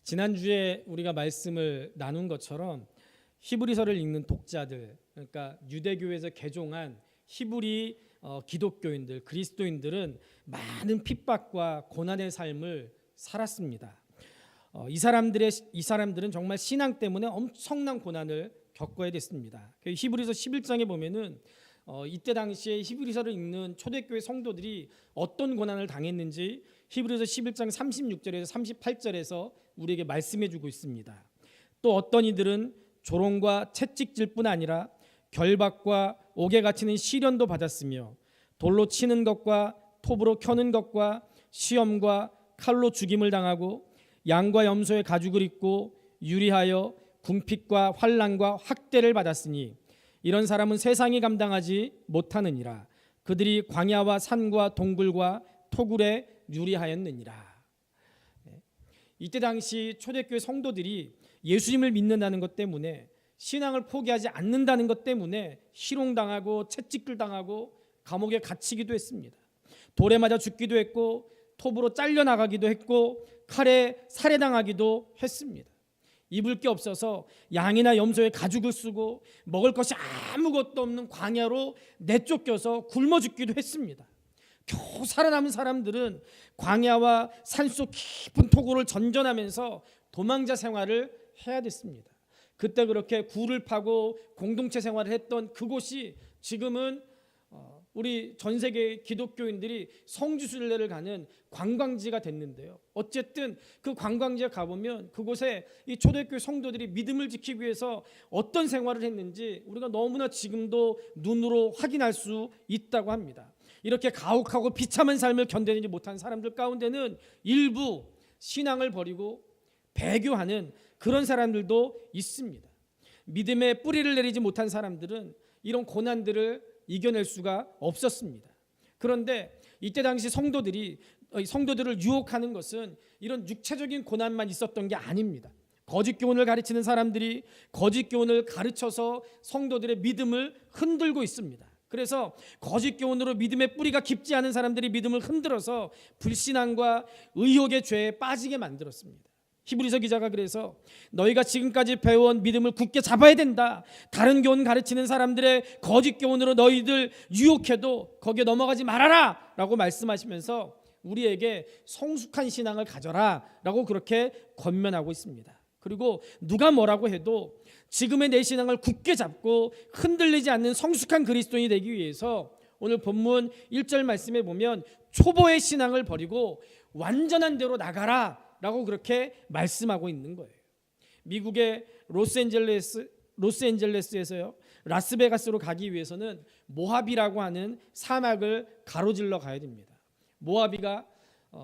지난주에 우리가 말씀을 나눈 것처럼 히브리서를 읽는 독자들, 그러니까 유대교에서 개종한 히브리 기독교인들, 그리스도인들은 많은 핍박과 고난의 삶을 살았습니다. 이 사람들은 정말 신앙 때문에 엄청난 고난을 겪어야 됐습니다. 히브리서 11장에 보면은 이때 당시에 히브리서를 읽는 초대교회 성도들이 어떤 고난을 당했는지 히브리서 11장 36절에서 38절에서 우리에게 말씀해 주고 있습니다. 또 어떤 이들은 조롱과 채찍질 뿐 아니라 결박과 옥에 갇히는 시련도 받았으며 돌로 치는 것과 톱으로 켜는 것과 시험과 칼로 죽임을 당하고 양과 염소의 가죽을 입고 유리하여 궁핍과 환난과 학대를 받았으니 이런 사람은 세상이 감당하지 못하느니라. 그들이 광야와 산과 동굴과 토굴에 유리하였느니라. 이때 당시 초대교회 성도들이 예수님을 믿는다는 것 때문에, 신앙을 포기하지 않는다는 것 때문에 희롱당하고 채찍질 당하고 감옥에 갇히기도 했습니다. 돌에 맞아 죽기도 했고 톱으로 잘려나가기도 했고 칼에 살해당하기도 했습니다. 입을 게 없어서 양이나 염소의 가죽을 쓰고 먹을 것이 아무것도 없는 광야로 내쫓겨서 굶어 죽기도 했습니다. 겨우 살아남은 사람들은 광야와 산속 깊은 토굴을 전전하면서 도망자 생활을 해야 됐습니다. 그때 그렇게 굴을 파고 공동체 생활을 했던 그곳이 지금은 우리 전 세계 기독교인들이 성지순례를 가는 관광지가 됐는데요. 어쨌든 그 관광지에 가보면 그곳에 이 초대교회 성도들이 믿음을 지키기 위해서 어떤 생활을 했는지 우리가 너무나 지금도 눈으로 확인할 수 있다고 합니다. 이렇게 가혹하고 비참한 삶을 견디지 못한 사람들 가운데는 일부 신앙을 버리고 배교하는 그런 사람들도 있습니다. 믿음의 뿌리를 내리지 못한 사람들은 이런 고난들을 이겨낼 수가 없었습니다. 그런데 이때 당시 성도들을 유혹하는 것은 이런 육체적인 고난만 있었던 게 아닙니다. 거짓 교훈을 가르치는 사람들이 거짓 교훈을 가르쳐서 성도들의 믿음을 흔들고 있습니다. 그래서 거짓 교훈으로 믿음의 뿌리가 깊지 않은 사람들이 믿음을 흔들어서 불신앙과 의혹의 죄에 빠지게 만들었습니다. 히브리서 기자가 그래서 너희가 지금까지 배워온 믿음을 굳게 잡아야 된다. 다른 교훈 가르치는 사람들의 거짓 교훈으로 너희들 유혹해도 거기에 넘어가지 말아라 라고 말씀하시면서 우리에게 성숙한 신앙을 가져라 라고 그렇게 권면하고 있습니다. 그리고 누가 뭐라고 해도 지금의 내 신앙을 굳게 잡고 흔들리지 않는 성숙한 그리스도인이 되기 위해서 오늘 본문 1절 말씀에 보면 초보의 신앙을 버리고 완전한 대로 나가라 라고 그렇게 말씀하고 있는 거예요. 미국의 로스앤젤레스에서요, 라스베가스로 가기 위해서는 모하비라고 하는 사막을 가로질러 가야 됩니다. 모하비가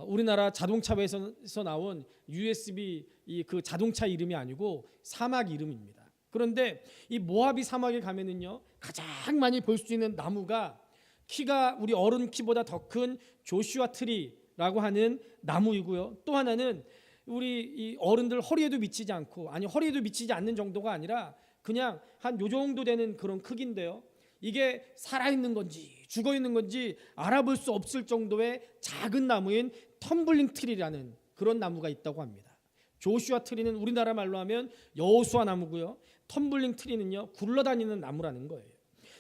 우리나라 자동차에서 나온 USB 그 자동차 이름이 아니고 사막 이름입니다. 그런데 이 모하비 사막에 가면은요, 가장 많이 볼 수 있는 나무가 키가 우리 어른 키보다 더 큰 조슈아 트리라고 하는 나무이고요. 또 하나는 우리 이 어른들 허리에도 미치지 않고, 아니 허리에도 미치지 않는 정도가 아니라 그냥 한 요 정도 되는 그런 크기인데요. 이게 살아있는 건지 죽어있는 건지 알아볼 수 없을 정도의 작은 나무인 텀블링 트리라는 그런 나무가 있다고 합니다. 조슈아 트리는 우리나라 말로 하면 여호수아 나무고요. 텀블링 트리는요, 굴러다니는 나무라는 거예요.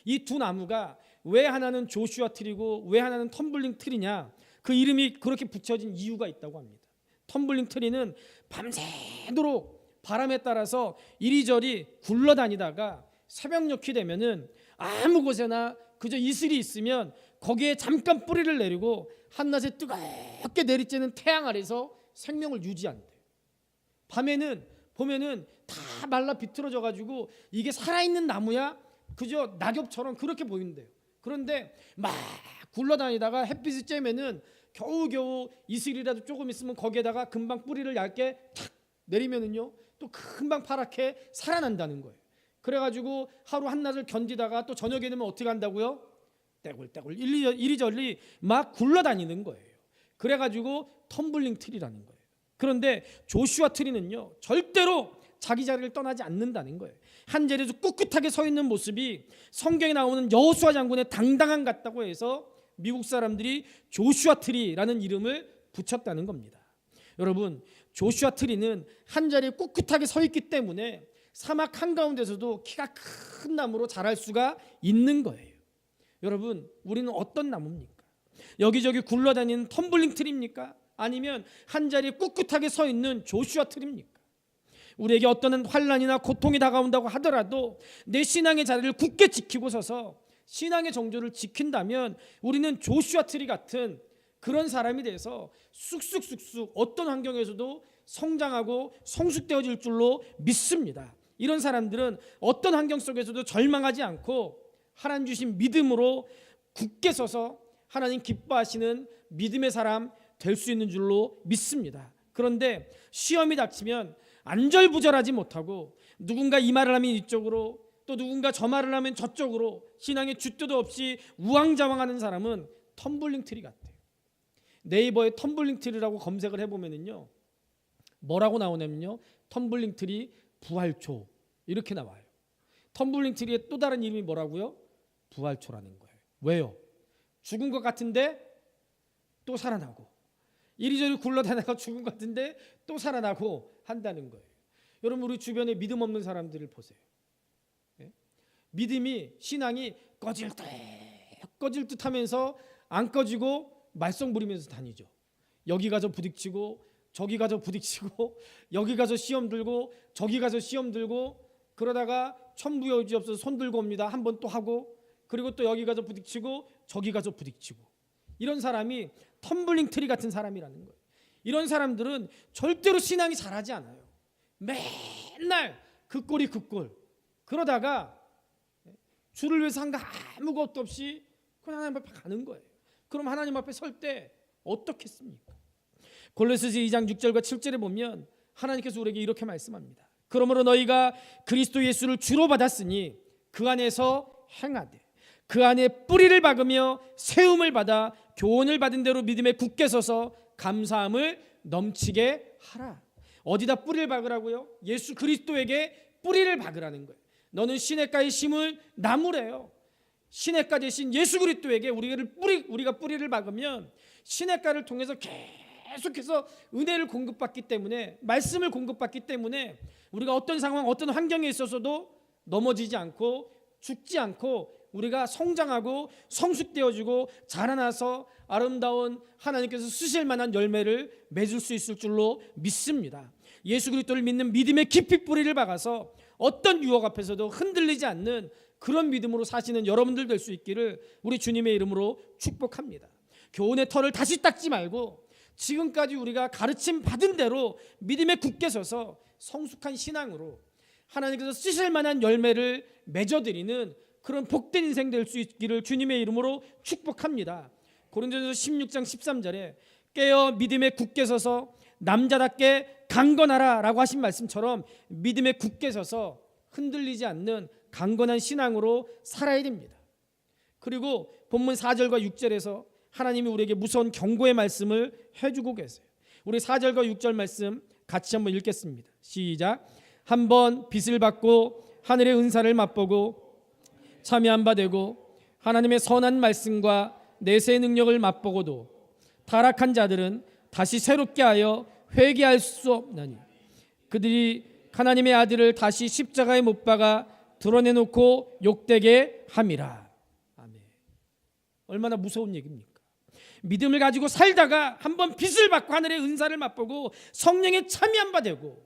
이 두 나무가 왜 하나는 조슈아 트리고 왜 하나는 텀블링 트리냐, 그 이름이 그렇게 붙여진 이유가 있다고 합니다. 텀블링 트리는 밤새도록 바람에 따라서 이리저리 굴러다니다가 새벽녘이 되면은 아무 곳에나 그저 이슬이 있으면 거기에 잠깐 뿌리를 내리고 한낮에 뜨겁게 내리쬐는 태양 아래서 생명을 유지한대요. 밤에는 보면은 다 말라 비틀어져 가지고 이게 살아있는 나무야 그저 낙엽처럼 그렇게 보인대요. 그런데 막 굴러다니다가 햇빛이 쬐면은 겨우겨우 이슬이라도 조금 있으면 거기에다가 금방 뿌리를 얇게 탁 내리면은요, 또 금방 파랗게 살아난다는 거예요. 그래가지고 하루 한낮을 견디다가 또 저녁에 되면 어떻게 한다고요? 떼굴떼굴 이리저리 막 굴러다니는 거예요. 그래가지고 텀블링 트리라는 거예요. 그런데 조슈아 트리는요, 절대로 자기 자리를 떠나지 않는다는 거예요. 한 자리에서 꿋꿋하게 서 있는 모습이 성경에 나오는 여호수아 장군의 당당함 같다고 해서 미국 사람들이 조슈아 트리라는 이름을 붙였다는 겁니다. 여러분, 조슈아 트리는 한 자리에 꿋꿋하게 서 있기 때문에 사막 한가운데서도 키가 큰 나무로 자랄 수가 있는 거예요. 여러분, 우리는 어떤 나무입니까? 여기저기 굴러다니는 텀블링 트리입니까? 아니면 한 자리에 꿋꿋하게 서 있는 조슈아 트리입니까? 우리에게 어떤 환난이나 고통이 다가온다고 하더라도 내 신앙의 자리를 굳게 지키고 서서 신앙의 정조를 지킨다면 우리는 조슈아 트리 같은 그런 사람이 돼서 쑥쑥쑥쑥 어떤 환경에서도 성장하고 성숙되어질 줄로 믿습니다. 이런 사람들은 어떤 환경 속에서도 절망하지 않고 하나님 주신 믿음으로 굳게 서서 하나님 기뻐하시는 믿음의 사람 될 수 있는 줄로 믿습니다. 그런데 시험이 닥치면 안절부절하지 못하고 누군가 이 말을 하면 이쪽으로 또 누군가 저 말을 하면 저쪽으로 신앙의 줏대도 없이 우왕좌왕하는 사람은 텀블링 트리 같아요. 네이버에 텀블링 트리라고 검색을 해보면요 뭐라고 나오냐면요 텀블링 트리 부활초 이렇게 나와요. 텀블링 트리의 또 다른 이름이 뭐라고요? 부활초라는 거예요. 왜요? 죽은 것 같은데 또 살아나고 이리저리 굴러다니다가 죽은 것 같은데 또 살아나고 한다는 거예요. 여러분, 우리 주변에 믿음 없는 사람들을 보세요. 믿음이 신앙이 꺼질 듯 하면서 안 꺼지고 말썽 부리면서 다니죠. 여기 가서 부딪히고 저기 가서 부딪히고 여기 가서 시험 들고 저기 가서 시험 들고 그러다가 천부여지없어서 손 들고 옵니다. 한 번 또 하고 그리고 또 여기 가서 부딪히고 저기 가서 부딪히고 이런 사람이 텀블링 트리 같은 사람이라는 거예요. 이런 사람들은 절대로 신앙이 잘하지 않아요. 맨날 그 꼴이 그 꼴. 그러다가 주를 위해서 한 거 아무것도 없이 그냥 하나님 앞에 가는 거예요. 그럼 하나님 앞에 설 때 어떻겠습니까? 골로새서 2장 6절과 7절에 보면 하나님께서 우리에게 이렇게 말씀합니다. 그러므로 너희가 그리스도 예수를 주로 받았으니 그 안에서 행하되 그 안에 뿌리를 박으며 세움을 받아 교훈을 받은 대로 믿음에 굳게 서서 감사함을 넘치게 하라. 어디다 뿌리를 박으라고요? 예수 그리스도에게 뿌리를 박으라는 거예요. 너는 시냇가에 심을 나무래요. 시냇가 대신 예수 그리스도에게 우리가 뿌리를 박으면 시냇가를 통해서 계속해서 은혜를 공급받기 때문에 말씀을 공급받기 때문에 우리가 어떤 상황 어떤 환경에 있어서도 넘어지지 않고 죽지 않고 우리가 성장하고 성숙되어지고 자라나서 아름다운 하나님께서 쓰실 만한 열매를 맺을 수 있을 줄로 믿습니다. 예수 그리스도를 믿는 믿음의 깊이 뿌리를 박아서 어떤 유혹 앞에서도 흔들리지 않는 그런 믿음으로 사시는 여러분들 될 수 있기를 우리 주님의 이름으로 축복합니다. 교훈의 털을 다시 닦지 말고 지금까지 우리가 가르침 받은 대로 믿음에 굳게 서서 성숙한 신앙으로 하나님께서 쓰실 만한 열매를 맺어드리는 그런 복된 인생 될 수 있기를 주님의 이름으로 축복합니다. 고린도전서 16장 13절에 깨어 믿음에 굳게 서서 남자답게 강건하라 라고 하신 말씀처럼 믿음에 굳게 서서 흔들리지 않는 강건한 신앙으로 살아야 됩니다. 그리고 본문 4절과 6절에서 하나님이 우리에게 무서운 경고의 말씀을 해주고 계세요. 우리 4절과 6절 말씀 같이 한번 읽겠습니다. 시작. 한번 빚을 받고 하늘의 은사를 맛보고 참여한 바 되고 하나님의 선한 말씀과 내세의 능력을 맛보고도 타락한 자들은 다시 새롭게 하여 회개할 수 없나니 그들이 하나님의 아들을 다시 십자가에 못 박아 드러내놓고 욕되게 함이라. 아멘. 얼마나 무서운 얘기입니까? 믿음을 가지고 살다가 한번 빚을 받고 하늘의 은사를 맛보고 성령에 참여한 바 되고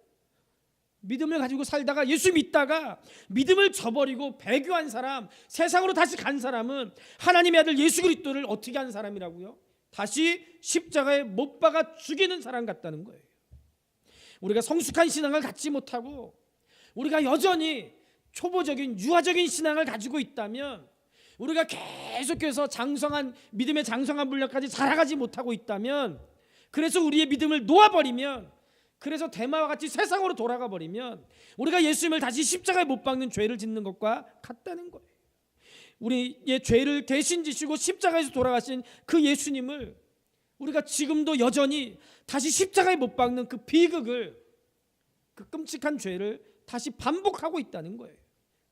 믿음을 가지고 살다가 예수 믿다가 믿음을 저버리고 배교한 사람, 세상으로 다시 간 사람은 하나님의 아들 예수 그리스도를 어떻게 한 사람이라고요? 다시 십자가에 못 박아 죽이는 사람 같다는 거예요. 우리가 성숙한 신앙을 갖지 못하고 우리가 여전히 초보적인 유아적인 신앙을 가지고 있다면 우리가 계속해서 장성한 믿음의 장성한 분량까지 자라가지 못하고 있다면 그래서 우리의 믿음을 놓아버리면 그래서 대마와 같이 세상으로 돌아가 버리면 우리가 예수님을 다시 십자가에 못 박는 죄를 짓는 것과 같다는 거예요. 우리의 죄를 대신 지시고 십자가에서 돌아가신 그 예수님을 우리가 지금도 여전히 다시 십자가에 못 박는 그 비극을 그 끔찍한 죄를 다시 반복하고 있다는 거예요.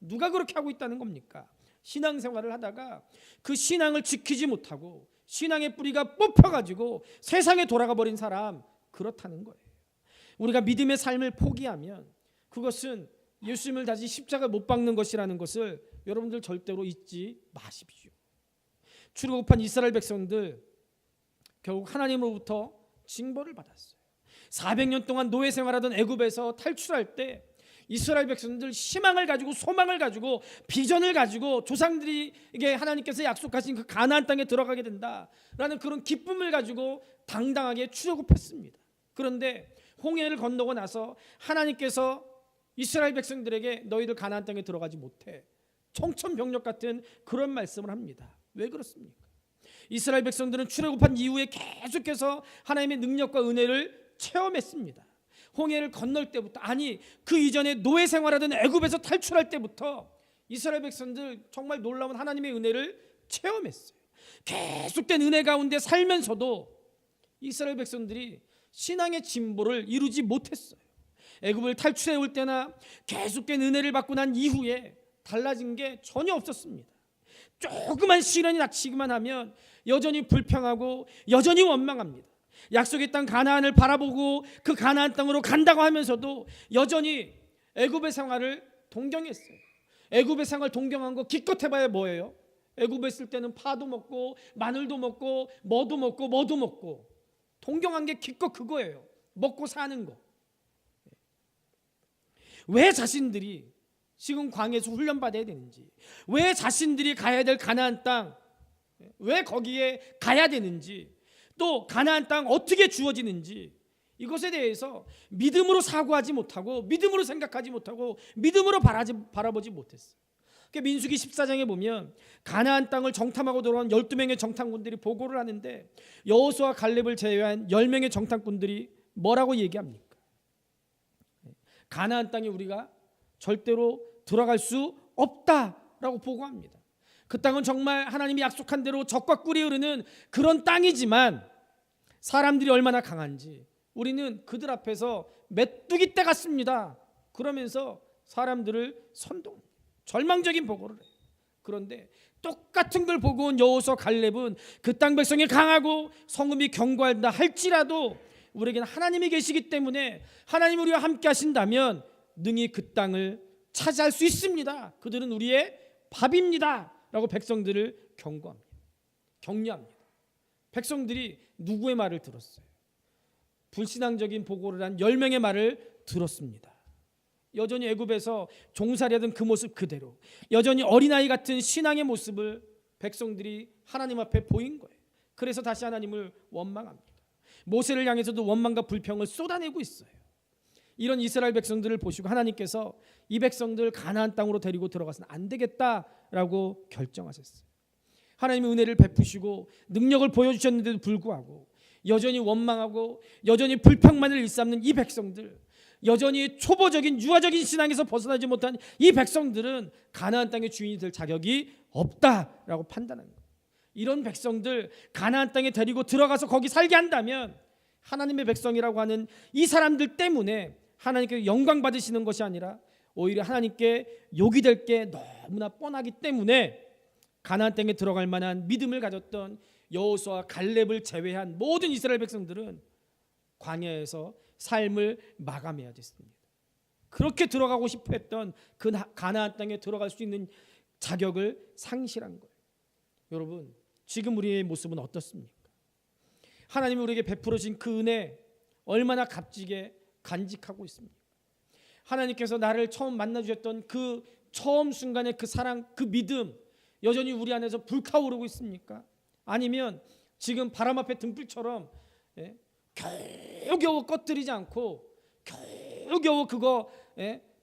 누가 그렇게 하고 있다는 겁니까? 신앙생활을 하다가 그 신앙을 지키지 못하고 신앙의 뿌리가 뽑혀가지고 세상에 돌아가 버린 사람 그렇다는 거예요. 우리가 믿음의 삶을 포기하면 그것은 예수님을 다시 십자가에 못 박는 것이라는 것을 여러분들 절대로 잊지 마십시오. 출애굽한 이스라엘 백성들 결국 하나님으로부터 징벌을 받았어요. 400년 동안 노예 생활하던 애굽에서 탈출할 때 이스라엘 백성들 희망을 가지고 소망을 가지고 비전을 가지고 조상들에게 하나님께서 약속하신 그 가나안 땅에 들어가게 된다라는 그런 기쁨을 가지고 당당하게 출애굽했습니다. 그런데 홍해를 건너고 나서 하나님께서 이스라엘 백성들에게 너희들 가나안 땅에 들어가지 못해, 청천벽력 같은 그런 말씀을 합니다. 왜 그렇습니까? 이스라엘 백성들은 출애굽한 이후에 계속해서 하나님의 능력과 은혜를 체험했습니다. 홍해를 건널 때부터, 아니 그 이전에 노예 생활하던 애굽에서 탈출할 때부터 이스라엘 백성들 정말 놀라운 하나님의 은혜를 체험했어요. 계속된 은혜 가운데 살면서도 이스라엘 백성들이 신앙의 진보를 이루지 못했어요. 애굽을 탈출해 올 때나 계속된 은혜를 받고 난 이후에 달라진 게 전혀 없었습니다. 조그만 시련이 닥치기만 하면 여전히 불평하고 여전히 원망합니다. 약속의 땅 가나안을 바라보고 그 가나안 땅으로 간다고 하면서도 여전히 애굽의 생활을 동경했어요. 애굽의 생활 동경한 거 기껏 해봐야 뭐예요? 애굽에 있을 때는 파도 먹고 마늘도 먹고 뭐도 먹고 동경한 게 기껏 그거예요. 먹고 사는 거. 왜 자신들이 지금 광야에서 훈련받아야 되는지, 왜 자신들이 가야 될 가나안 땅, 왜 거기에 가야 되는지, 또 가나안 땅 어떻게 주어지는지, 이것에 대해서 믿음으로 사고하지 못하고 믿음으로 생각하지 못하고 믿음으로 바라보지 못했어요. 민수기 14장에 보면 가나안 땅을 정탐하고 돌아온 12명의 정탐꾼들이 보고를 하는데 여호수아와 갈렙을 제외한 10명의 정탐꾼들이 뭐라고 얘기합니까? 가나안 땅에 우리가 절대로 들어갈 수 없다라고 보고합니다. 그 땅은 정말 하나님이 약속한 대로 젖과 꿀이 흐르는 그런 땅이지만 사람들이 얼마나 강한지 우리는 그들 앞에서 메뚜기 떼 같습니다. 그러면서 사람들을 선동, 절망적인 보고를 해요. 그런데 똑같은 걸 보고 온 여호수아 갈렙은 그 땅 백성이 강하고 성읍이 견고하다 할지라도 우리에게는 하나님이 계시기 때문에 하나님 우리와 함께 하신다면 능히 그 땅을 차지할 수 있습니다. 그들은 우리의 밥입니다 라고 백성들을 격려합니다. 백성들이 누구의 말을 들었어요? 불신앙적인 보고를 한 10명의 말을 들었습니다. 여전히 애굽에서 종살이하던 그 모습 그대로, 여전히 어린아이 같은 신앙의 모습을 백성들이 하나님 앞에 보인 거예요. 그래서 다시 하나님을 원망합니다. 모세를 향해서도 원망과 불평을 쏟아내고 있어요. 이런 이스라엘 백성들을 보시고 하나님께서 이 백성들 가나안 땅으로 데리고 들어가서는 안 되겠다라고 결정하셨어요. 하나님의 은혜를 베푸시고 능력을 보여주셨는데도 불구하고 여전히 원망하고 여전히 불평만을 일삼는 이 백성들, 여전히 초보적인 유아적인 신앙에서 벗어나지 못한 이 백성들은 가나안 땅의 주인이 될 자격이 없다라고 판단한 거예요. 이런 백성들 가나안 땅에 데리고 들어가서 거기 살게 한다면 하나님의 백성이라고 하는 이 사람들 때문에 하나님께 영광 받으시는 것이 아니라 오히려 하나님께 욕이 될 게 너무나 뻔하기 때문에 가나안 땅에 들어갈 만한 믿음을 가졌던 여호수아 갈렙을 제외한 모든 이스라엘 백성들은 광야에서 삶을 마감해야 됐습니다. 그렇게 들어가고 싶어 했던 그 가나안 땅에 들어갈 수 있는 자격을 상실한 거예요. 여러분, 지금 우리의 모습은 어떻습니까? 하나님이 우리에게 베풀어 주신 그 은혜 얼마나 값지게 간직하고 있습니까? 하나님께서 나를 처음 만나 주셨던 그 처음 순간의 그 사랑, 그 믿음 여전히 우리 안에서 불타오르고 있습니까? 아니면 지금 바람 앞에 등불처럼 겨우겨우 꺼뜨리지 않고 겨우겨우 그거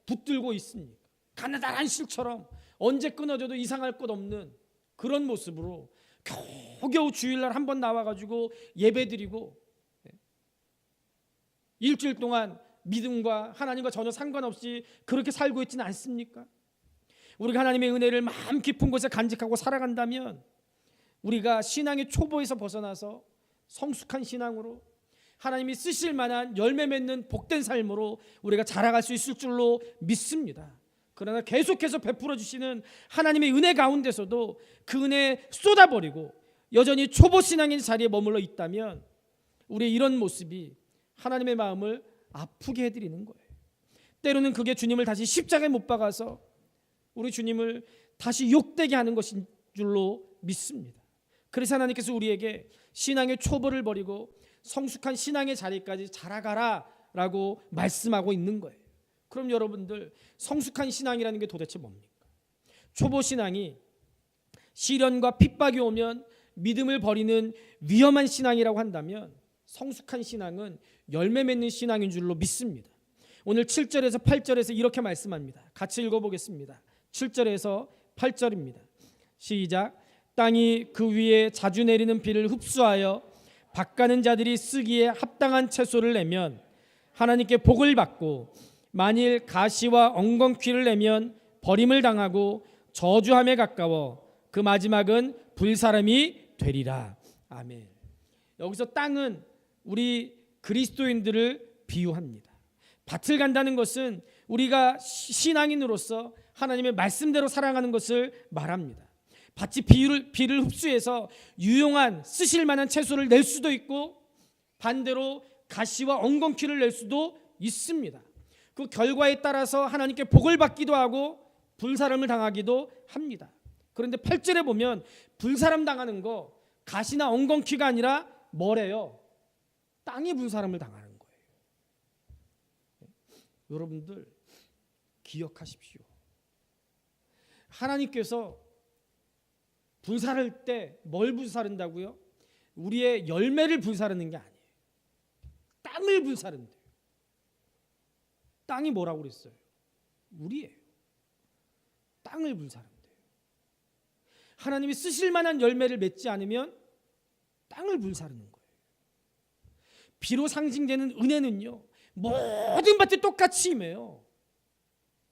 붙들고 있습니까? 가느다란 실처럼 언제 끊어져도 이상할 것 없는 그런 모습으로 겨우겨우 주일날 한번 나와가지고 예배드리고 일주일 동안 믿음과 하나님과 전혀 상관없이 그렇게 살고 있지는 않습니까? 우리가 하나님의 은혜를 마음 깊은 곳에 간직하고 살아간다면 우리가 신앙의 초보에서 벗어나서 성숙한 신앙으로 하나님이 쓰실 만한 열매 맺는 복된 삶으로 우리가 자라갈 수 있을 줄로 믿습니다. 그러나 계속해서 베풀어 주시는 하나님의 은혜 가운데서도 그 은혜 쏟아버리고 여전히 초보 신앙인 자리에 머물러 있다면 우리의 이런 모습이 하나님의 마음을 아프게 해드리는 거예요. 때로는 그게 주님을 다시 십자가에 못 박아서 우리 주님을 다시 욕되게 하는 것인 줄로 믿습니다. 그래서 하나님께서 우리에게 신앙의 초보를 버리고 성숙한 신앙의 자리까지 자라가라 라고 말씀하고 있는 거예요. 그럼 여러분들, 성숙한 신앙이라는 게 도대체 뭡니까? 초보 신앙이 시련과 핍박이 오면 믿음을 버리는 위험한 신앙이라고 한다면, 성숙한 신앙은 열매 맺는 신앙인 줄로 믿습니다. 오늘 7절에서 8절에서 이렇게 말씀합니다. 같이 읽어보겠습니다. 7절에서 8절입니다. 시작. 땅이 그 위에 자주 내리는 비를 흡수하여 밭가는 자들이 쓰기에 합당한 채소를 내면 하나님께 복을 받고, 만일 가시와 엉겅퀴를 내면 버림을 당하고 저주함에 가까워 그 마지막은 불사람이 되리라. 아멘. 여기서 땅은 우리 그리스도인들을 비유합니다. 밭을 간다는 것은 우리가 신앙인으로서 하나님의 말씀대로 살아가는 것을 말합니다. 밭이 비를 흡수해서 유용한 쓰실 만한 채소를 낼 수도 있고, 반대로 가시와 엉겅퀴를 낼 수도 있습니다. 그 결과에 따라서 하나님께 복을 받기도 하고 불사람을 당하기도 합니다. 그런데 8절에 보면 불사람 당하는 거 가시나 엉겅퀴가 아니라 뭐래요? 땅이 불사람을 당하는 거예요. 여러분들 기억하십시오. 하나님께서 불사를 때 뭘 불사른다고요? 우리의 열매를 불사르는 게 아니에요. 땅을 불사른대요. 땅이 뭐라고 그랬어요? 우리예요. 땅을 불사른대요. 하나님이 쓰실 만한 열매를 맺지 않으면 땅을 불사르는 거예요. 비로 상징되는 은혜는요, 모든 밭에 똑같이 임해요.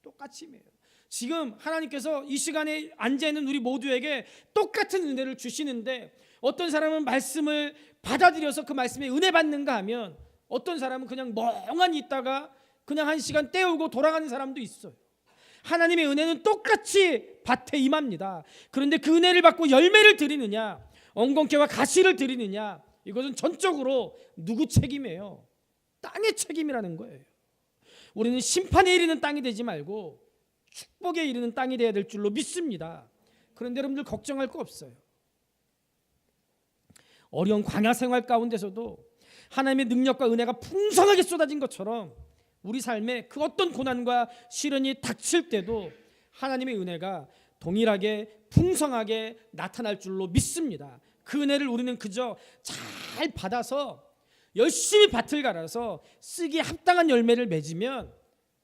똑같이 임해요. 지금 하나님께서 이 시간에 앉아있는 우리 모두에게 똑같은 은혜를 주시는데, 어떤 사람은 말씀을 받아들여서 그 말씀에 은혜 받는가 하면, 어떤 사람은 그냥 멍하니 있다가 그냥 한 시간 때우고 돌아가는 사람도 있어요. 하나님의 은혜는 똑같이 밭에 임합니다. 그런데 그 은혜를 받고 열매를 드리느냐, 엉겅퀴와 가시를 드리느냐, 이것은 전적으로 누구 책임이에요? 땅의 책임이라는 거예요. 우리는 심판에 이르는 땅이 되지 말고 축복에 이르는 땅이 되어야 될 줄로 믿습니다. 그런데 여러분들 걱정할 거 없어요. 어려운 광야 생활 가운데서도 하나님의 능력과 은혜가 풍성하게 쏟아진 것처럼 우리 삶에 그 어떤 고난과 시련이 닥칠 때도 하나님의 은혜가 동일하게 풍성하게 나타날 줄로 믿습니다. 그 은혜를 우리는 그저 잘 받아서 열심히 밭을 갈아서 쓰기에 합당한 열매를 맺으면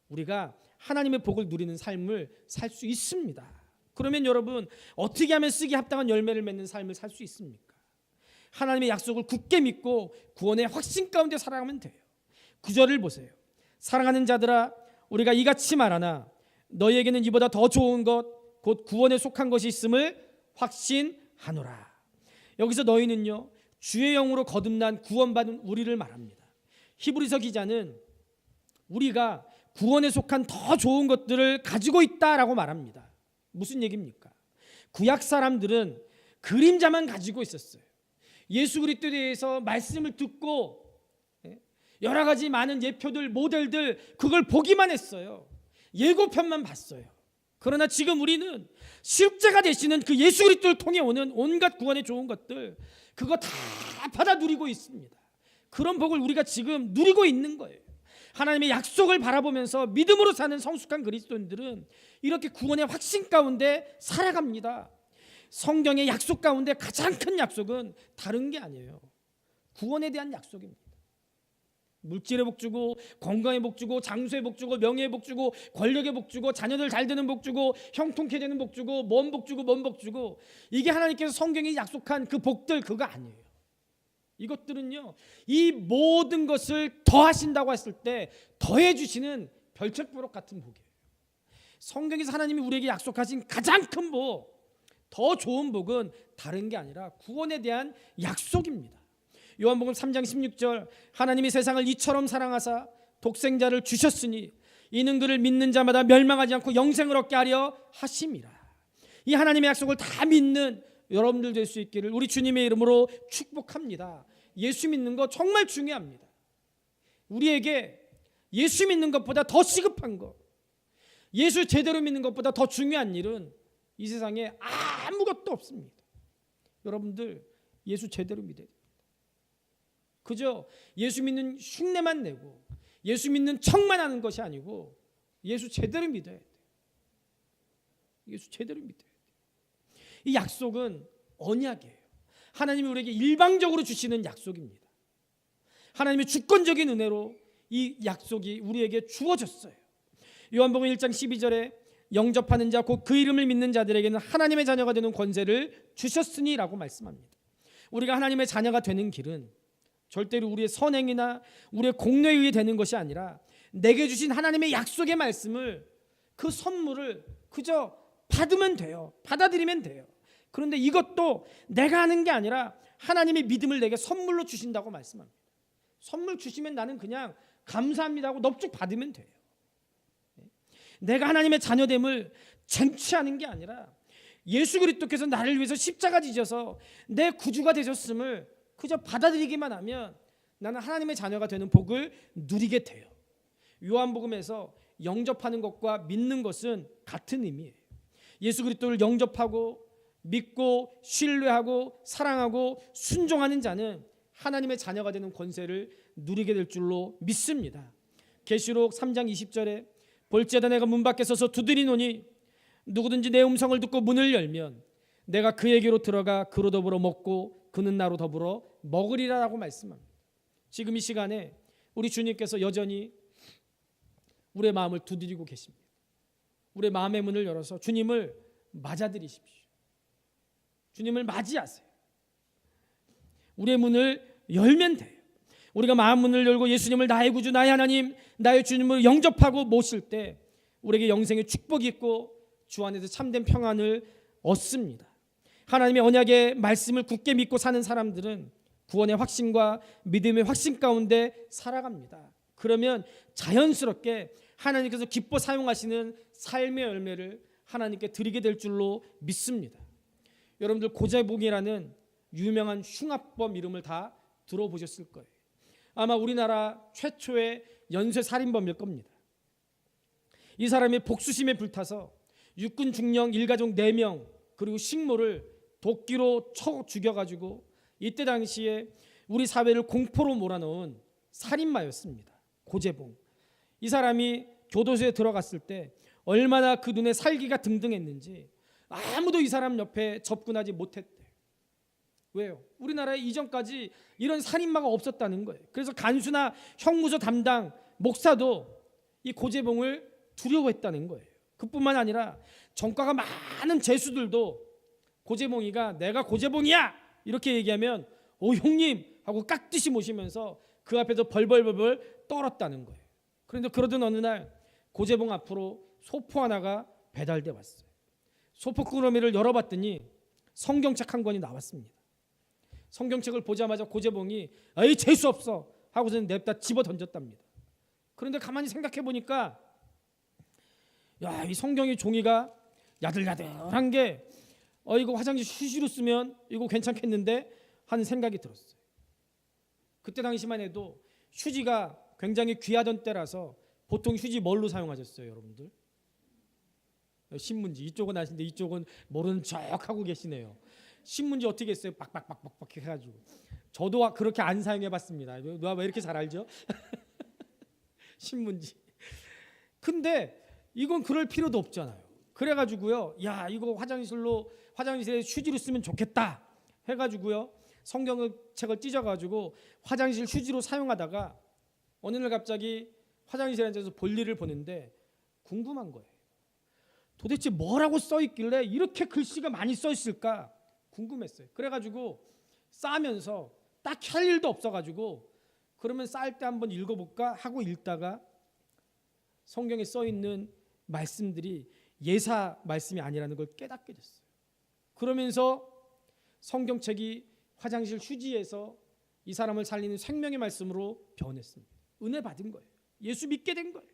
우리가 하나님의 복을 누리는 삶을 살 수 있습니다. 그러면 여러분, 어떻게 하면 쓰기에 합당한 열매를 맺는 삶을 살 수 있습니까? 하나님의 약속을 굳게 믿고 구원의 확신 가운데 살아가면 돼요. 9절을 보세요. 사랑하는 자들아, 우리가 이같이 말하나 너희에게는 이보다 더 좋은 것 곧 구원에 속한 것이 있음을 확신하노라. 여기서 너희는요, 주의 영으로 거듭난 구원받은 우리를 말합니다. 히브리서 기자는 우리가 구원에 속한 더 좋은 것들을 가지고 있다라고 말합니다. 무슨 얘기입니까? 구약 사람들은 그림자만 가지고 있었어요. 예수 그리스도에 대해서 말씀을 듣고 여러 가지 많은 예표들, 모델들, 그걸 보기만 했어요. 예고편만 봤어요. 그러나 지금 우리는 십자가 되시는 그 예수 그리스도를 통해 오는 온갖 구원의 좋은 것들, 그거 다 받아 누리고 있습니다. 그런 복을 우리가 지금 누리고 있는 거예요. 하나님의 약속을 바라보면서 믿음으로 사는 성숙한 그리스도인들은 이렇게 구원의 확신 가운데 살아갑니다. 성경의 약속 가운데 가장 큰 약속은 다른 게 아니에요. 구원에 대한 약속입니다. 물질의 복 주고, 건강의 복 주고, 장수의 복 주고, 명예의 복 주고, 권력의 복 주고, 자녀들 잘 되는 복 주고, 형통케 되는 복 주고, 먼 복 주고, 먼 복 주고, 이게 하나님께서 성경에 약속한 그 복들, 그거 아니에요. 이것들은요, 이 모든 것을 더하신다고 했을 때 더해 주시는 별책부록 같은 복이에요. 성경에서 하나님이 우리에게 약속하신 가장 큰 복, 더 좋은 복은 다른 게 아니라 구원에 대한 약속입니다. 요한복음 3장 16절, 하나님이 세상을 이처럼 사랑하사 독생자를 주셨으니 이는 그를 믿는 자마다 멸망하지 않고 영생을 얻게 하려 하심이라. 이 하나님의 약속을 다 믿는 여러분들 될 수 있기를 우리 주님의 이름으로 축복합니다. 예수 믿는 거 정말 중요합니다. 우리에게 예수 믿는 것보다 더 시급한 것, 예수 제대로 믿는 것보다 더 중요한 일은 이 세상에 아무것도 없습니다. 여러분들 예수 제대로 믿어야 됩니다. 그저 예수 믿는 흉내만 내고 예수 믿는 척만 하는 것이 아니고 예수 제대로 믿어야 돼요. 예수 제대로 믿어야 돼요. 이 약속은 언약이에요. 하나님이 우리에게 일방적으로 주시는 약속입니다. 하나님의 주권적인 은혜로 이 약속이 우리에게 주어졌어요. 요한복음 1장 12절에 영접하는 자 곧 그 이름을 믿는 자들에게는 하나님의 자녀가 되는 권세를 주셨으니 라고 말씀합니다. 우리가 하나님의 자녀가 되는 길은 절대로 우리의 선행이나 우리의 공로에 의해 되는 것이 아니라 내게 주신 하나님의 약속의 말씀을, 그 선물을 그저 받으면 돼요. 받아들이면 돼요. 그런데 이것도 내가 하는 게 아니라 하나님의 믿음을 내게 선물로 주신다고 말씀합니다. 선물 주시면 나는 그냥 감사합니다 하고 넙죽 받으면 돼요. 내가 하나님의 자녀됨을 쟁취하는 게 아니라 예수 그리스도께서 나를 위해서 십자가 지셔서 내 구주가 되셨음을 그저 받아들이기만 하면 나는 하나님의 자녀가 되는 복을 누리게 돼요. 요한복음에서 영접하는 것과 믿는 것은 같은 의미예요. 예수 그리스도를 영접하고 믿고 신뢰하고 사랑하고 순종하는 자는 하나님의 자녀가 되는 권세를 누리게 될 줄로 믿습니다. 계시록 3장 20절에 볼지어다 내가 문 밖에 서서 두드리노니 누구든지 내 음성을 듣고 문을 열면 내가 그에게로 들어가 그로 더불어 먹고 그는 나로 더불어 먹으리라라고 말씀합니다. 지금 이 시간에 우리 주님께서 여전히 우리의 마음을 두드리고 계십니다. 우리의 마음의 문을 열어서 주님을 맞아들이십시오. 주님을 맞이하세요. 우리의 문을 열면 돼요. 우리가 마음 문을 열고 예수님을 나의 구주, 나의 하나님, 나의 주님을 영접하고 모실 때 우리에게 영생의 축복이 있고 주 안에서 참된 평안을 얻습니다. 하나님의 언약의 말씀을 굳게 믿고 사는 사람들은 구원의 확신과 믿음의 확신 가운데 살아갑니다. 그러면 자연스럽게 하나님께서 기뻐 사용하시는 삶의 열매를 하나님께 드리게 될 줄로 믿습니다. 여러분들 고재봉이라는 유명한 흉악범 이름을 다 들어보셨을 거예요. 아마 우리나라 최초의 연쇄살인범일 겁니다. 이 사람이 복수심에 불타서 육군 중령 일가족 4명 그리고 식모를 도끼로 쳐 죽여가지고 이때 당시에 우리 사회를 공포로 몰아넣은 살인마였습니다. 고재봉. 이 사람이 교도소에 들어갔을 때 얼마나 그 눈에 살기가 등등했는지 아무도 이 사람 옆에 접근하지 못했대. 왜요? 우리나라에 이전까지 이런 살인마가 없었다는 거예요. 그래서 간수나 형무소 담당 목사도 이 고재봉을 두려워했다는 거예요. 그뿐만 아니라 전과가 많은 죄수들도 고재봉이가 내가 고재봉이야 이렇게 얘기하면 형님 하고 깍듯이 모시면서 그 앞에서 벌벌벌 떨었다는 거예요. 그런데 그러던 어느 날 고재봉 앞으로 소포 하나가 배달돼 왔어요. 소포 꾸러미를 열어봤더니 성경책 한 권이 나왔습니다. 성경책을 보자마자 고재봉이 에이 재수 없어 하고서는 냅다 집어 던졌답니다. 그런데 가만히 생각해 보니까 야, 이 성경의 종이가 야들야들한 게 이거 화장실 휴지로 쓰면 이거 괜찮겠는데 하는 생각이 들었어요. 그때 당시만 해도 휴지가 굉장히 귀하던 때라서 보통 휴지 뭘로 사용하셨어요, 여러분들? 신문지. 이쪽은 아시는데 이쪽은 모르는 척 하고 계시네요. 신문지 어떻게 했어요? 빡빡빡빡빡 해가지고. 저도 그렇게 안 사용해봤습니다. 누가 왜 이렇게 잘 알죠? 신문지. 근데 이건 그럴 필요도 없잖아요. 그래가지고요, 야 이거 화장실에 휴지로 쓰면 좋겠다 해가지고요 성경책을 찢어가지고 화장실 휴지로 사용하다가 어느 날 갑자기 화장실에 앉아서 볼일을 보는데 궁금한 거예요. 도대체 뭐라고 써 있길래 이렇게 글씨가 많이 써 있을까 궁금했어요. 그래가지고 싸면서 딱히 할 일도 없어가지고 그러면 쌀 때 한번 읽어볼까 하고 읽다가 성경에 써 있는 말씀들이 예사 말씀이 아니라는 걸 깨닫게 됐어요. 그러면서 성경책이 화장실 휴지에서 이 사람을 살리는 생명의 말씀으로 변했습니다. 은혜 받은 거예요. 예수 믿게 된 거예요.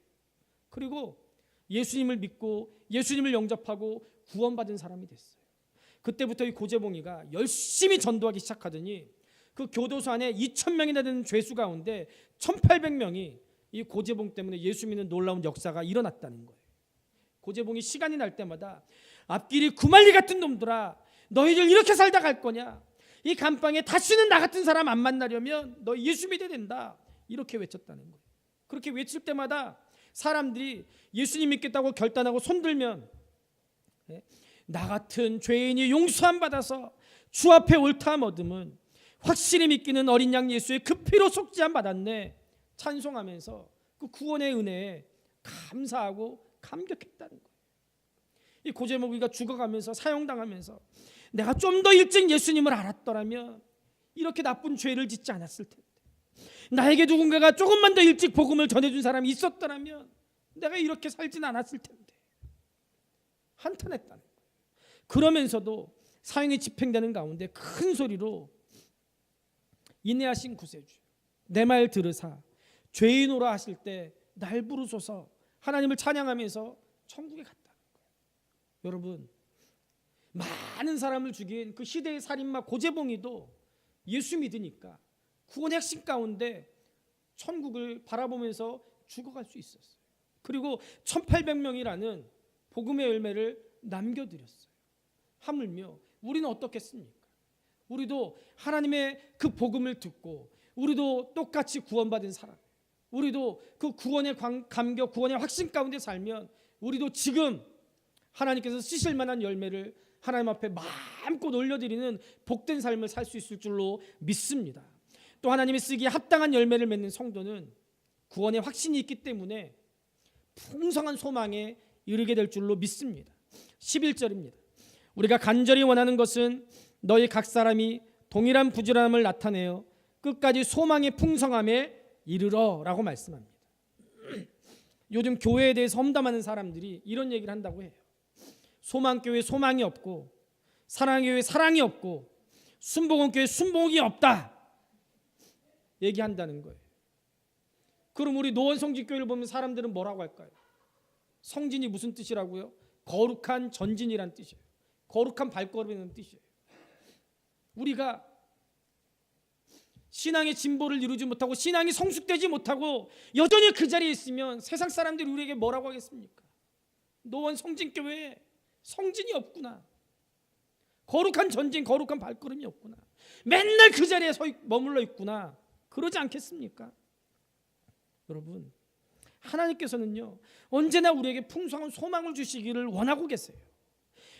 그리고 예수님을 믿고 예수님을 영접하고 구원받은 사람이 됐어요. 그때부터 이 고재봉이가 열심히 전도하기 시작하더니 그 교도소 안에 2,000명이나 되는 죄수 가운데 1,800명이 이 고재봉 때문에 예수 믿는 놀라운 역사가 일어났다는 거예요. 고재봉이 시간이 날 때마다 앞길이 구말리 같은 놈들아, 너희들 이렇게 살다 갈 거냐? 이 감방에 다시는 나 같은 사람 안 만나려면 너 예수 믿어야 된다, 이렇게 외쳤다는 거예요. 그렇게 외칠 때마다 사람들이 예수님 믿겠다고 결단하고 손들면 나 같은 죄인이 용서함 받아서 주 앞에 옳다함 얻음은 확실히 믿기는 어린 양 예수의 그 피로 속죄함 받았네, 찬송하면서 그 구원의 은혜에 감사하고 감격했다는 거예요. 이 고재목이가 죽어가면서 사형당하면서 내가 좀 더 일찍 예수님을 알았더라면 이렇게 나쁜 죄를 짓지 않았을 텐데, 나에게 누군가가 조금만 더 일찍 복음을 전해준 사람이 있었더라면 내가 이렇게 살진 않았을 텐데 한탄했다는 거예요. 그러면서도 사형이 집행되는 가운데 큰 소리로 인내하신 구세주 내 말 들으사 죄인오라 하실 때 날 부르소서 하나님을 찬양하면서 천국에 갔다는 거예요. 여러분, 많은 사람을 죽인 그 시대의 살인마 고재봉이도 예수 믿으니까 구원의 핵심 가운데 천국을 바라보면서 죽어갈 수 있었어요. 그리고 1800명이라는 복음의 열매를 남겨드렸어요. 하물며 우리는 어떻겠습니까? 우리도 하나님의 그 복음을 듣고 우리도 똑같이 구원받은 사람, 우리도 그 구원의 감격, 구원의 확신 가운데 살면 우리도 지금 하나님께서 쓰실 만한 열매를 하나님 앞에 마음껏 올려드리는 복된 삶을 살 수 있을 줄로 믿습니다. 또 하나님이 쓰기에 합당한 열매를 맺는 성도는 구원의 확신이 있기 때문에 풍성한 소망에 이르게 될 줄로 믿습니다. 11절입니다. 우리가 간절히 원하는 것은 너희 각 사람이 동일한 부지런함을 나타내어 끝까지 소망의 풍성함에 이르러 라고 말씀합니다. 요즘 교회에 대해서 험담하는 사람들이 이런 얘기를 한다고 해요. 소망교회 소망이 없고 사랑교회 사랑이 없고 순복음교회 순복음이 없다 얘기한다는 거예요. 그럼 우리 노원성직교회를 보면 사람들은 뭐라고 할까요? 성진이 무슨 뜻이라고요? 거룩한 전진이란 뜻이에요. 거룩한 발걸음이라는 뜻이에요. 우리가 신앙의 진보를 이루지 못하고 신앙이 성숙되지 못하고 여전히 그 자리에 있으면 세상 사람들이 우리에게 뭐라고 하겠습니까? 노원 성진교회에 성진이 없구나, 거룩한 전진, 거룩한 발걸음이 없구나, 맨날 그 자리에 머물러 있구나, 그러지 않겠습니까? 여러분, 하나님께서는요 언제나 우리에게 풍성한 소망을 주시기를 원하고 계세요.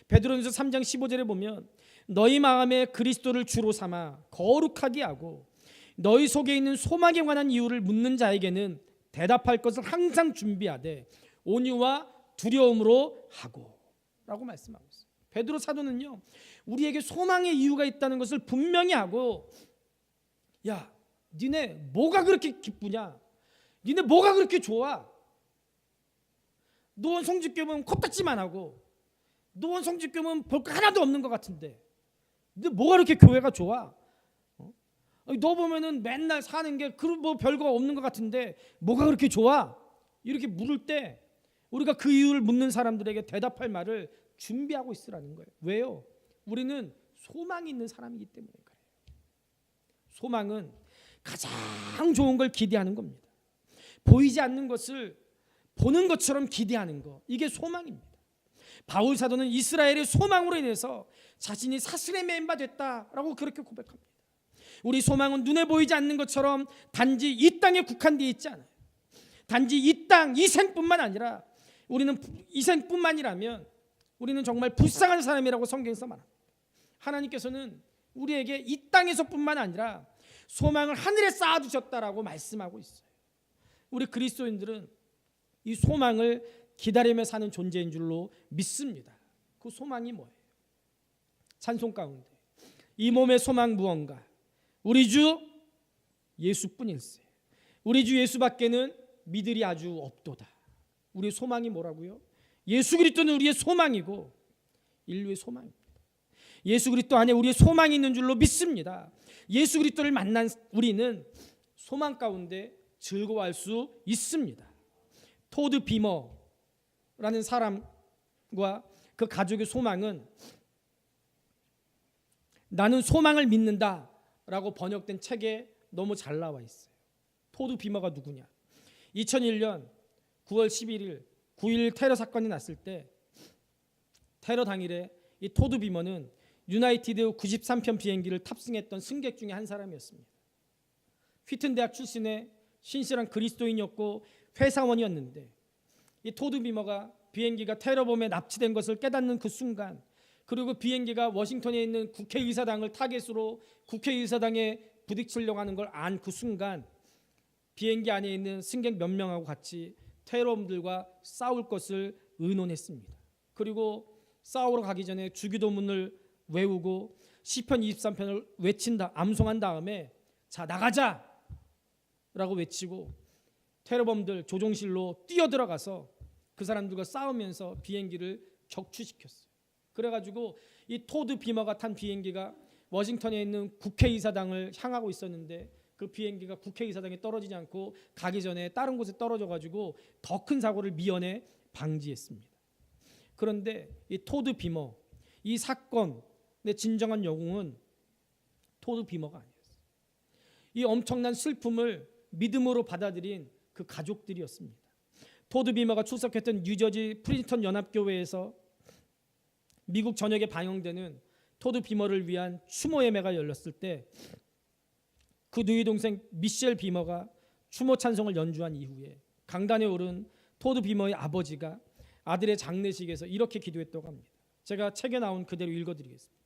베드로전서 3장 15절에 보면 너희 마음에 그리스도를 주로 삼아 거룩하게 하고 너희 속에 있는 소망에 관한 이유를 묻는 자에게는 대답할 것을 항상 준비하되 온유와 두려움으로 하고 라고 말씀하고 있어요. 베드로 사도는요 우리에게 소망의 이유가 있다는 것을 분명히 하고, 야 니네 뭐가 그렇게 기쁘냐, 니네 뭐가 그렇게 좋아, 노원 성직교회는 코딱지만 하고 노원 성직교회는 볼 거 하나도 없는 것 같은데 근데 뭐가 그렇게 교회가 좋아? 너 보면은 맨날 사는 게 뭐 별거 없는 것 같은데 뭐가 그렇게 좋아? 이렇게 물을 때 우리가 그 이유를 묻는 사람들에게 대답할 말을 준비하고 있으라는 거예요. 왜요? 우리는 소망이 있는 사람이기 때문에 그래요. 소망은 가장 좋은 걸 기대하는 겁니다. 보이지 않는 것을 보는 것처럼 기대하는 거, 이게 소망입니다. 바울 사도는 이스라엘의 소망으로 인해서 자신이 사슬에 매인 바 됐다라고 그렇게 고백합니다. 우리 소망은 눈에 보이지 않는 것처럼 단지 이 땅에 국한되어 있지 않아요. 단지 이 땅, 이 생뿐만 아니라 우리는 이 생뿐만이라면 우리는 정말 불쌍한 사람이라고 성경에서 말합니다. 하나님께서는 우리에게 이 땅에서뿐만 아니라 소망을 하늘에 쌓아두셨다라고 말씀하고 있어요. 우리 그리스도인들은 이 소망을 기다리며 사는 존재인 줄로 믿습니다. 그 소망이 뭐예요? 찬송 가운데 이 몸의 소망 무언가? 우리 주 예수뿐일세. 우리 주 예수밖에는 믿으리 아주 없도다. 우리의 소망이 뭐라고요? 예수 그리스도는 우리의 소망이고 인류의 소망입니다. 예수 그리스도 안에 우리의 소망이 있는 줄로 믿습니다. 예수 그리스도를 만난 우리는 소망 가운데 즐거워할 수 있습니다. 토드 비머라는 사람과 그 가족의 소망은 나는 소망을 믿는다 라고 번역된 책에 너무 잘 나와 있어요. 토드 비머가 누구냐? 2001년 9월 11일 9.11 테러 사건이 났을 때 테러 당일에 이 토드 비머는 유나이티드 93편 비행기를 탑승했던 승객 중에 한 사람이었습니다. 휘튼 대학 출신의 신실한 그리스도인이었고 회사원이었는데 이 토드 비머가 비행기가 테러범에 납치된 것을 깨닫는 그 순간, 그리고 비행기가 워싱턴에 있는 국회의사당을 타겟으로 국회의사당에 부딪히려고 하는 걸 안 그 순간 비행기 안에 있는 승객 몇 명하고 같이 테러범들과 싸울 것을 의논했습니다. 그리고 싸우러 가기 전에 주기도문을 외우고 시편 23편을 외친다, 암송한 다음에 자 나가자 라고 외치고 테러범들 조종실로 뛰어들어가서 그 사람들과 싸우면서 비행기를 격추시켰어요. 그래가지고 이 토드 비머가 탄 비행기가 워싱턴에 있는 국회의사당을 향하고 있었는데 그 비행기가 국회의사당에 떨어지지 않고 가기 전에 다른 곳에 떨어져가지고 더 큰 사고를 미연에 방지했습니다. 그런데 이 토드 비머, 이 사건의 진정한 영웅은 토드 비머가 아니었어요. 이 엄청난 슬픔을 믿음으로 받아들인 그 가족들이었습니다. 토드 비머가 출석했던 뉴저지 프린스턴 연합교회에서 미국 전역에 방영되는 토드 비머를 위한 추모 예배가 열렸을 때 그 누이 동생 미셸 비머가 추모 찬송을 연주한 이후에 강단에 오른 토드 비머의 아버지가 아들의 장례식에서 이렇게 기도했다고 합니다. 제가 책에 나온 그대로 읽어드리겠습니다.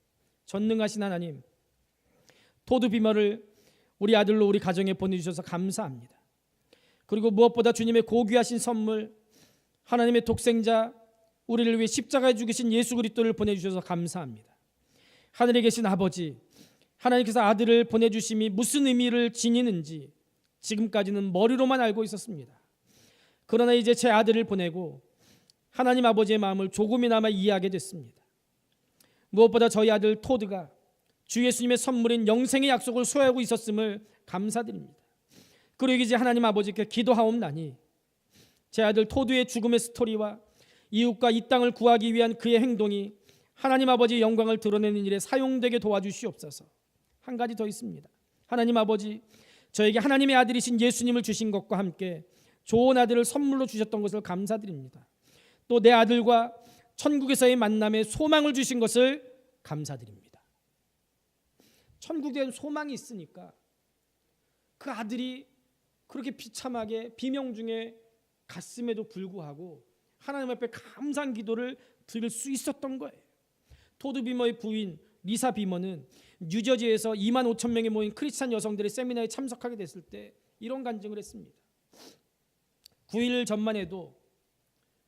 전능하신 하나님, 토드 비머를 우리 아들로 우리 가정에 보내주셔서 감사합니다. 그리고 무엇보다 주님의 고귀하신 선물, 하나님의 독생자, 우리를 위해 십자가에 죽으신 예수 그리스도를 보내주셔서 감사합니다. 하늘에 계신 아버지, 하나님께서 아들을 보내주심이 무슨 의미를 지니는지 지금까지는 머리로만 알고 있었습니다. 그러나 이제 제 아들을 보내고 하나님 아버지의 마음을 조금이나마 이해하게 됐습니다. 무엇보다 저희 아들 토드가 주 예수님의 선물인 영생의 약속을 소유하고 있었음을 감사드립니다. 그리고 이제 하나님 아버지께 기도하옵나니 제 아들 토드의 죽음의 스토리와 이웃과 이 땅을 구하기 위한 그의 행동이 하나님 아버지의 영광을 드러내는 일에 사용되게 도와주시옵소서. 한 가지 더 있습니다. 하나님 아버지, 저에게 하나님의 아들이신 예수님을 주신 것과 함께 좋은 아들을 선물로 주셨던 것을 감사드립니다. 또 내 아들과 천국에서의 만남에 소망을 주신 것을 감사드립니다. 천국에 소망이 있으니까 그 아들이 그렇게 비참하게 비명 중에 갔음에도 불구하고 하나님 앞에 감사한 기도를 드릴 수 있었던 거예요. 토드 비머의 부인 리사 비머는 뉴저지에서 2만 5천 명이 모인 크리스찬 여성들의 세미나에 참석하게 됐을 때 이런 간증을 했습니다. 9일 전만 해도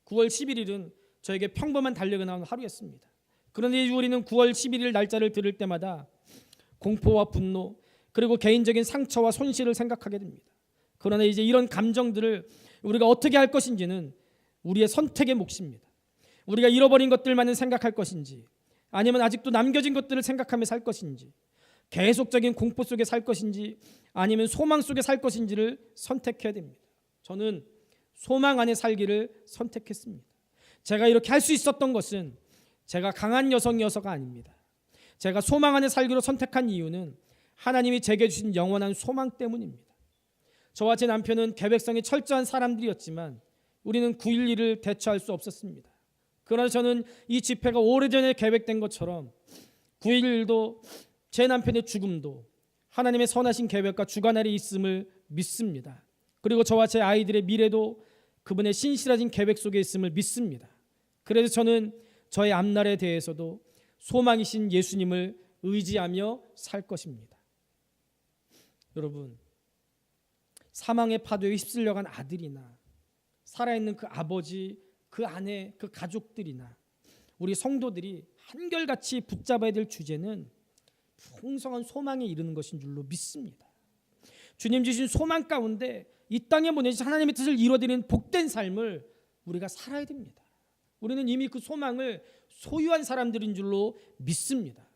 9월 11일은 저에게 평범한 달력에 나온 하루였습니다. 그런데 우리는 9월 11일 날짜를 들을 때마다 공포와 분노, 그리고 개인적인 상처와 손실을 생각하게 됩니다. 그러나 이제 이런 감정들을 우리가 어떻게 할 것인지는 우리의 선택의 몫입니다. 우리가 잃어버린 것들만을 생각할 것인지, 아니면 아직도 남겨진 것들을 생각하며 살 것인지, 계속적인 공포 속에 살 것인지, 아니면 소망 속에 살 것인지를 선택해야 됩니다. 저는 소망 안에 살기를 선택했습니다. 제가 이렇게 할 수 있었던 것은 제가 강한 여성이어서가 아닙니다. 제가 소망 안에 살기로 선택한 이유는 하나님이 제게 주신 영원한 소망 때문입니다. 저와 제 남편은 계획성이 철저한 사람들이었지만 우리는 9.11을 대처할 수 없었습니다. 그러나 저는 이 집회가 오래전에 계획된 것처럼 9.11도 제 남편의 죽음도 하나님의 선하신 계획과 주관 아래 있음을 믿습니다. 그리고 저와 제 아이들의 미래도 그분의 신실하신 계획 속에 있음을 믿습니다. 그래서 저는 저의 앞날에 대해서도 소망이신 예수님을 의지하며 살 것입니다. 여러분, 사망의 파도에 휩쓸려간 아들이나 살아있는 그 아버지, 그 아내, 그 가족들이나 우리 성도들이 한결같이 붙잡아야 될 주제는 풍성한 소망에 이르는 것인 줄로 믿습니다. 주님 주신 소망 가운데 이 땅에 보내신 하나님의 뜻을 이루어드리는 복된 삶을 우리가 살아야 됩니다. 우리는 이미 그 소망을 소유한 사람들인 줄로 믿습니다.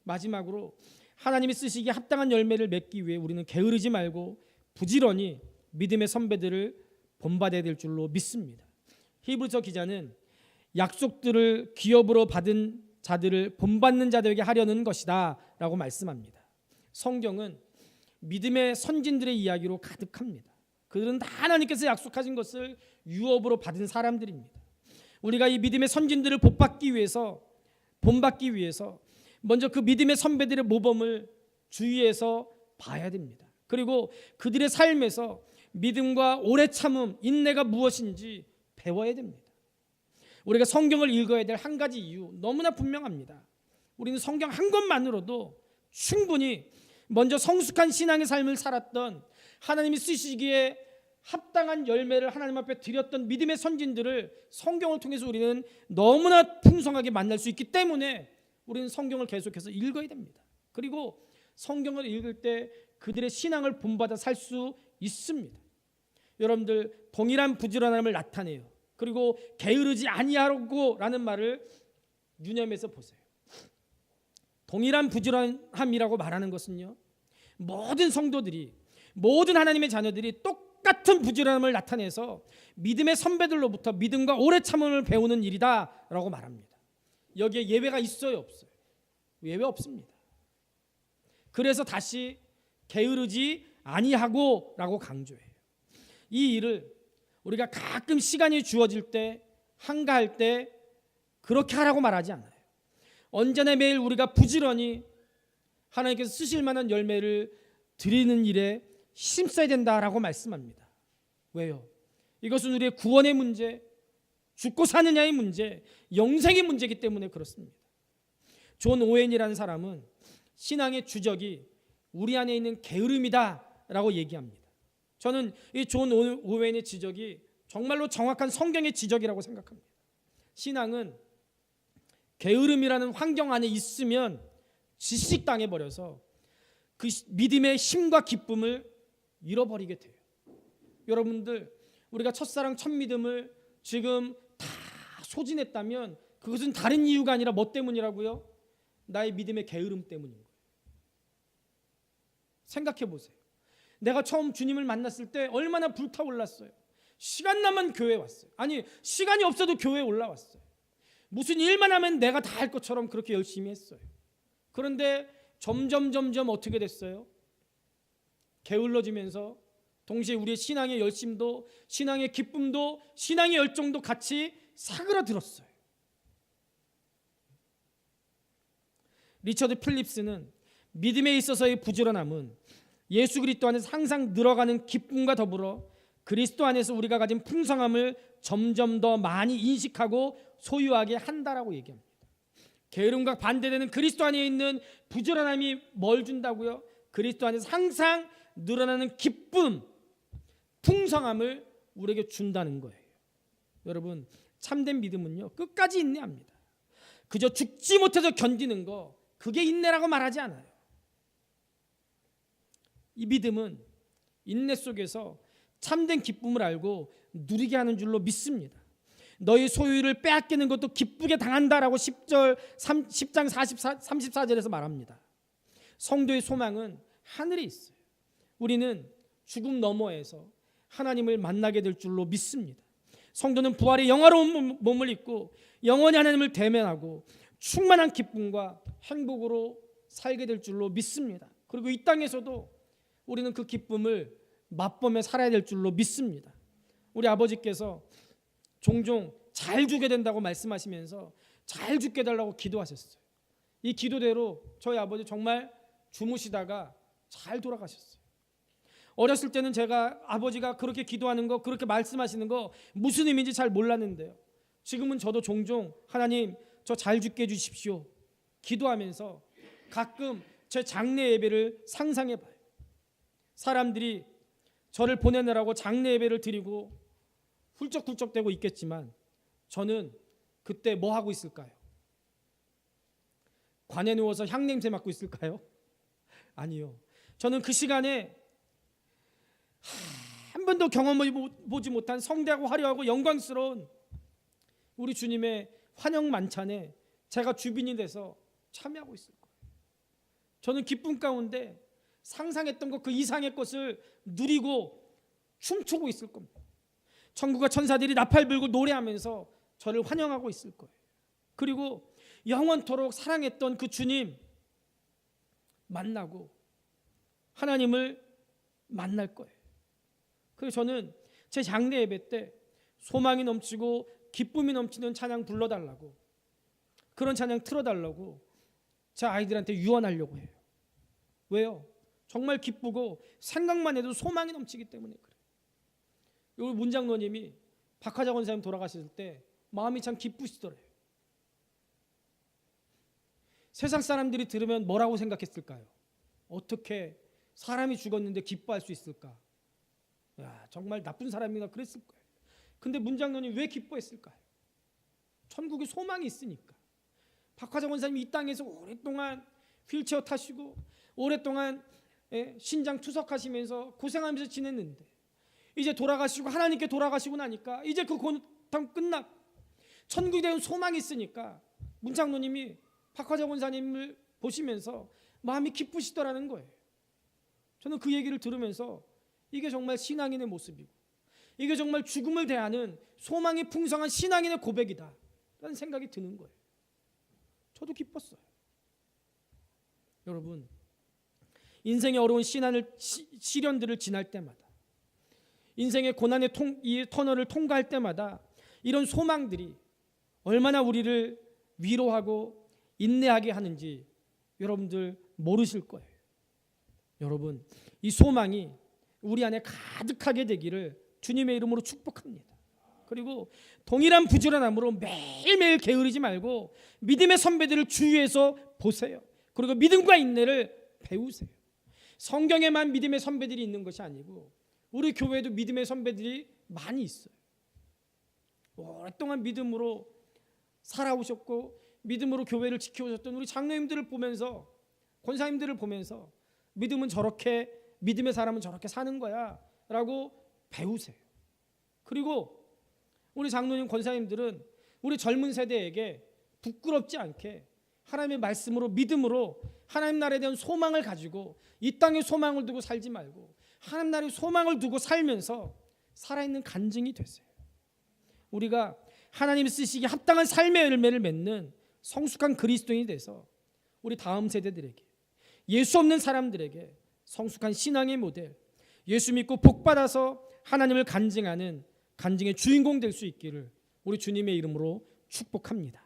마지막으로 하나님이 쓰시기에 합당한 열매를 맺기 위해 우리는 게으르지 말고 부지런히 믿음의 선배들을 본받아야 될 줄로 믿습니다. 히브리서 기자는 약속들을 기업으로 받은 자들을 본받는 자들에게 하려는 것이다 라고 말씀합니다. 성경은 믿음의 선진들의 이야기로 가득합니다. 그들은 다 하나님께서 약속하신 것을 유업으로 받은 사람들입니다. 우리가 이 믿음의 선진들을 본받기 위해서 먼저 그 믿음의 선배들의 모범을 주위에서 봐야 됩니다. 그리고 그들의 삶에서 믿음과 오래 참음, 인내가 무엇인지 배워야 됩니다. 우리가 성경을 읽어야 될 한 가지 이유 너무나 분명합니다. 우리는 성경 한 권만으로도 충분히 먼저 성숙한 신앙의 삶을 살았던, 하나님이 쓰시기에 합당한 열매를 하나님 앞에 드렸던 믿음의 선진들을 성경을 통해서 우리는 너무나 풍성하게 만날 수 있기 때문에 우리는 성경을 계속해서 읽어야 됩니다. 그리고 성경을 읽을 때 그들의 신앙을 본받아 살 수 있습니다. 여러분들, 동일한 부지런함을 나타내요. 그리고 게으르지 아니하라고라는 말을 유념해서 보세요. 동일한 부지런함이라고 말하는 것은요, 모든 성도들이, 모든 하나님의 자녀들이 똑같은 부지런함을 나타내서 믿음의 선배들로부터 믿음과 오래 참음을 배우는 일이다라고 말합니다. 여기에 예외가 있어요, 없어요? 예외 없습니다. 그래서 다시 게으르지 아니하고라고 강조해요. 이 일을 우리가 가끔 시간이 주어질 때, 한가할 때 그렇게 하라고 말하지 않아요. 언제나 매일 우리가 부지런히 하나님께서 쓰실 만한 열매를 드리는 일에 힘써야 된다라고 말씀합니다. 왜요? 이것은 우리의 구원의 문제, 죽고 사느냐의 문제, 영생의 문제이기 때문에 그렇습니다. 존 오웬이라는 사람은 신앙의 주적이 우리 안에 있는 게으름이다라고 얘기합니다. 저는 이 존 오웬의 지적이 정말로 정확한 성경의 지적이라고 생각합니다. 신앙은 게으름이라는 환경 안에 있으면 질식당해버려서 그 믿음의 힘과 기쁨을 잃어버리게 돼요. 여러분들, 우리가 첫사랑 첫믿음을 지금 다 소진했다면 그것은 다른 이유가 아니라 뭐 때문이라고요? 나의 믿음의 게으름 때문인 거예요. 생각해 보세요. 내가 처음 주님을 만났을 때 얼마나 불타올랐어요. 시간 나면 교회에 왔어요. 아니, 시간이 없어도 교회에 올라왔어요. 무슨 일만 하면 내가 다 할 것처럼 그렇게 열심히 했어요. 그런데 점점 어떻게 됐어요? 게을러지면서 동시에 우리의 신앙의 열심도, 신앙의 기쁨도, 신앙의 열정도 같이 사그라들었어요. 리처드 필립스는 믿음에 있어서의 부지런함은 예수 그리스도 안에서 항상 늘어가는 기쁨과 더불어 그리스도 안에서 우리가 가진 풍성함을 점점 더 많이 인식하고 소유하게 한다라고 얘기합니다. 게으름과 반대되는 그리스도 안에 있는 부지런함이 뭘 준다고요? 그리스도 안에서 항상 늘어나는 기쁨, 풍성함을 우리에게 준다는 거예요. 여러분, 참된 믿음은요, 끝까지 인내합니다. 그저 죽지 못해서 견디는 거, 그게 인내라고 말하지 않아요. 이 믿음은 인내 속에서 참된 기쁨을 알고 누리게 하는 줄로 믿습니다. 너희 소유를 빼앗기는 것도 기쁘게 당한다라고 10장 34절에서 말합니다. 성도의 소망은 하늘에 있어요. 우리는 죽음 너머에서 하나님을 만나게 될 줄로 믿습니다. 성도는 부활의 영화로운 몸을 입고 영원히 하나님을 대면하고 충만한 기쁨과 행복으로 살게 될 줄로 믿습니다. 그리고 이 땅에서도 우리는 그 기쁨을 맛보며 살아야 될 줄로 믿습니다. 우리 아버지께서 종종 잘 죽게 된다고 말씀하시면서 잘 죽게 달라고 기도하셨어요. 이 기도대로 저희 아버지 정말 주무시다가 잘 돌아가셨어요. 어렸을 때는 제가 아버지가 그렇게 기도하는 거, 그렇게 말씀하시는 거 무슨 의미인지 잘 몰랐는데요. 지금은 저도 종종 하나님 저 잘 죽게 해주십시오 기도하면서 가끔 제 장례 예배를 상상해 봐요. 사람들이 저를 보내느라고 장례 예배를 드리고 훌쩍훌쩍대고 있겠지만 저는 그때 뭐 하고 있을까요? 관에 누워서 향냄새 맡고 있을까요? 아니요. 저는 그 시간에 한 번도 경험해 보지 못한 성대하고 화려하고 영광스러운 우리 주님의 환영 만찬에 제가 주빈이 돼서 참여하고 있을 거예요. 저는 기쁨 가운데 상상했던 것 그 이상의 것을 누리고 춤추고 있을 겁니다. 천국과 천사들이 나팔 불고 노래하면서 저를 환영하고 있을 거예요. 그리고 영원토록 사랑했던 그 주님 만나고 하나님을 만날 거예요. 그래서 저는 제 장례 예배 때 소망이 넘치고 기쁨이 넘치는 찬양 불러달라고, 그런 찬양 틀어달라고 제 아이들한테 유언하려고 해요. 왜요? 정말 기쁘고 생각만 해도 소망이 넘치기 때문에 그래요. 우리 문장로님이 박하자 권사님 돌아가셨을 때 마음이 참 기쁘시더래요. 세상 사람들이 들으면 뭐라고 생각했을까요? 어떻게 사람이 죽었는데 기뻐할 수 있을까? 야, 정말 나쁜 사람이나 그랬을 거예요. 근데 문장로님 왜 기뻐했을까요? 천국에 소망이 있으니까. 박하자 권사님이 이 땅에서 오랫동안 휠체어 타시고 오랫동안 신장 투석하시면서 고생하면서 지냈는데 이제 돌아가시고 하나님께 돌아가시고 나니까 이제 그 고통 끝났고 천국에 대한 소망이 있으니까 문장로님이 박하자 권사님을 보시면서 마음이 기쁘시더라는 거예요. 저는 그 얘기를 들으면서 이게 정말 신앙인의 모습이고 이게 정말 죽음을 대하는 소망이 풍성한 신앙인의 고백이다 라는 생각이 드는 거예요. 저도 기뻤어요. 여러분, 인생의 어려운 시련들을 지날 때마다, 인생의 고난의 이 터널을 통과할 때마다 이런 소망들이 얼마나 우리를 위로하고 인내하게 하는지 여러분들 모르실 거예요. 여러분, 이 소망이 우리 안에 가득하게 되기를 주님의 이름으로 축복합니다. 그리고 동일한 부지런함으로 매일매일 게으르지 말고 믿음의 선배들을 주위에서 보세요. 그리고 믿음과 인내를 배우세요. 성경에만 믿음의 선배들이 있는 것이 아니고 우리 교회에도 믿음의 선배들이 많이 있어요. 오랫동안 믿음으로 살아오셨고 믿음으로 교회를 지켜오셨던 우리 장로님들을 보면서, 권사님들을 보면서 믿음은 저렇게, 믿음의 사람은 저렇게 사는 거야 라고 배우세요. 그리고 우리 장로님, 권사님들은 우리 젊은 세대에게 부끄럽지 않게 하나님의 말씀으로, 믿음으로 하나님 나라에 대한 소망을 가지고 이 땅에 소망을 두고 살지 말고 하나님 나라에 소망을 두고 살면서 살아있는 간증이 되세요. 우리가 하나님이 쓰시기에 합당한 삶의 열매를 맺는 성숙한 그리스도인이 돼서 우리 다음 세대들에게, 예수 없는 사람들에게 성숙한 신앙의 모델, 예수 믿고 복받아서 하나님을 간증하는 간증의 주인공 될 수 있기를 우리 주님의 이름으로 축복합니다.